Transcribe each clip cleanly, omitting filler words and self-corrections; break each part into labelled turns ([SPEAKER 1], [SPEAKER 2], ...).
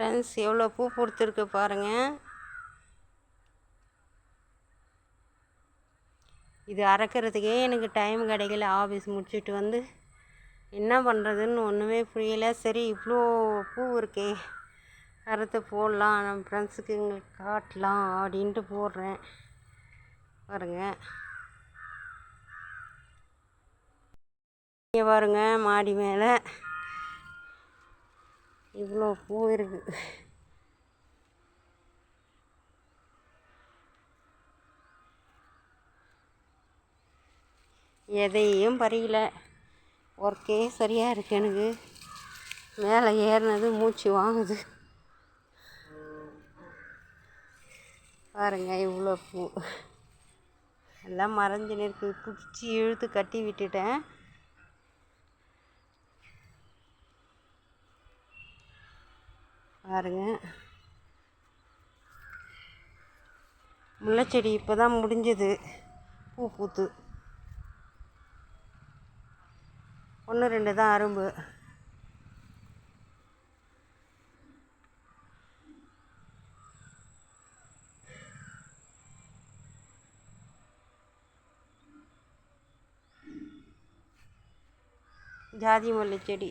[SPEAKER 1] Friends எவ்வளோ பூ கொடுத்துருக்கு பாருங்கள். இது அரைக்கிறதுக்கே எனக்கு டைம் கிடைக்கல. ஆஃபீஸ் முடிச்சுட்டு வந்து என்ன பண்ணுறதுன்னு ஒன்றுமே புரியல. சரி இவ்வளோ பூ இருக்கே, அறுத்து போடலாம், நம்ம ஃப்ரெண்ட்ஸுக்கு எங்களுக்கு காட்டலாம் அப்படின்ட்டு போடுறேன் பாருங்கள். இங்கே பாருங்க, மாடி மேலே இவ்வளோ பூ இருக்குது. எதையும் பறிக்கல. ஒர்க்கே சரியாக இருக்குது. எனக்கு மேலே ஏறினது மூச்சு வாங்குது பாருங்க. இவ்வளோ பூ எல்லாம் மறைஞ்சுன்னு இருக்குது. பிடிச்சி இழுத்து கட்டி விட்டுட்டேன். பாருங்க, முல்லைச்செடி இப்போ தான் முடிஞ்சது பூ பூத்து. 1-2 தான் அரும்பு. ஜாதி மல்லி செடி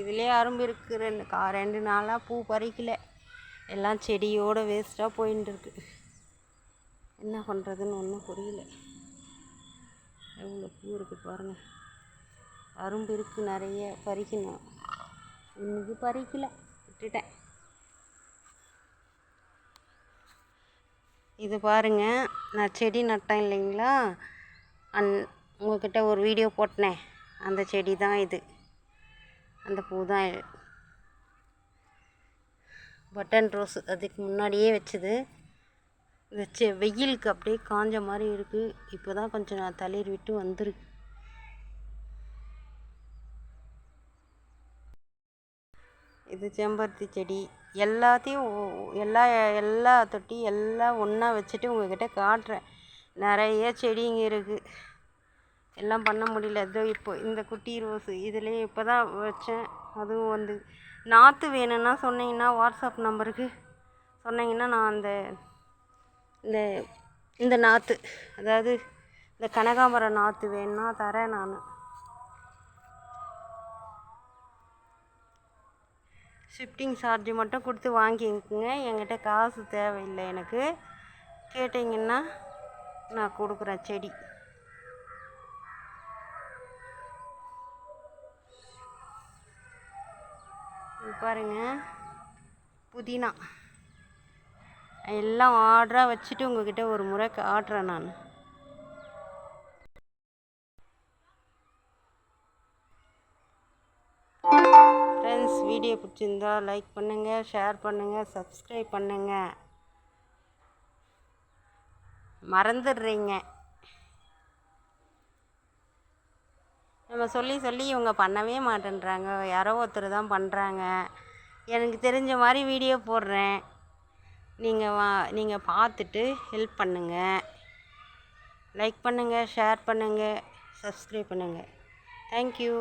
[SPEAKER 1] இதிலே அரும்பு இருக்குது. 2 நாளாக பூ பறிக்கல. எல்லாம் செடியோடு வேஸ்ட்டாக போயின்னு இருக்கு. என்ன பண்ணுறதுன்னு ஒன்றும் புரியல. எவ்வளோ பூ இருக்குது பாருங்கள். அரும்பு இருக்குது, நிறைய பறிக்கணும். இன்னைக்கு பறிக்கல, விட்டுட்டேன். இது பாருங்கள், நான் செடி நட்டேன் இல்லைங்களா, உங்கள்கிட்ட ஒரு வீடியோ போட்டேன். அந்த செடி தான் இது. அந்த பூ தான் இது. பட்டன் ரோஸ் அதுக்கு முன்னாடியே வச்சது. வச்ச வெயிலுக்கு அப்படியே காஞ்ச மாதிரி இருக்குது. இப்போ தான் கொஞ்சம் நான் தளிர் விட்டு வந்துருக்கு. இது செம்பருத்தி செடி. எல்லாத்தையும் எல்லா தொட்டி எல்லாம் ஒன்றா வச்சுட்டு உங்கள்கிட்ட காட்டுறேன். நிறைய செடிங்க இருக்குது. எல்லாம் பண்ண முடியல. இதோ இப்போ இந்த குட்டி ரோஸு இதுலேயே இப்போ தான் வச்சேன். அதுவும் வந்து நாற்று வேணும்னா சொன்னீங்கன்னா வாட்ஸ்அப் நம்பருக்கு சொன்னீங்கன்னா நான் இந்த நாற்று, அதாவது இந்த கனகாம்பரம் நாற்று வேணும்னா தரேன் நான். ஷிஃப்டிங் சார்ஜ் மட்டும் கொடுத்து வாங்கிக்கோங்க. என்கிட்ட காசு தேவையில்லை. எனக்கு கேட்டிங்கன்னா நான் கொடுக்குறேன் செடி. பாருங்க, புதினா எல்லாம் ஆர்டராக வச்சுட்டு உங்கள்கிட்ட ஒரு முறை காட்டுறேன் நான். ஃப்ரெண்ட்ஸ், வீடியோ பிடிச்சிருந்தா லைக் பண்ணுங்கள், ஷேர் பண்ணுங்கள், சப்ஸ்கிரைப் பண்ணுங்கள். மறந்துடுறீங்க. நம்ம சொல்லி இவங்க பண்ணவே மாட்டேன்றாங்க. யாரோ ஒருத்தர் தான் பண்ணுறாங்க. எனக்கு தெரிஞ்ச மாதிரி வீடியோ போடுறேன். நீங்கள் பார்த்துட்டு ஹெல்ப் பண்ணுங்கள். லைக் பண்ணுங்கள், ஷேர் பண்ணுங்கள், சப்ஸ்கிரைப் பண்ணுங்கள். தேங்க்யூ.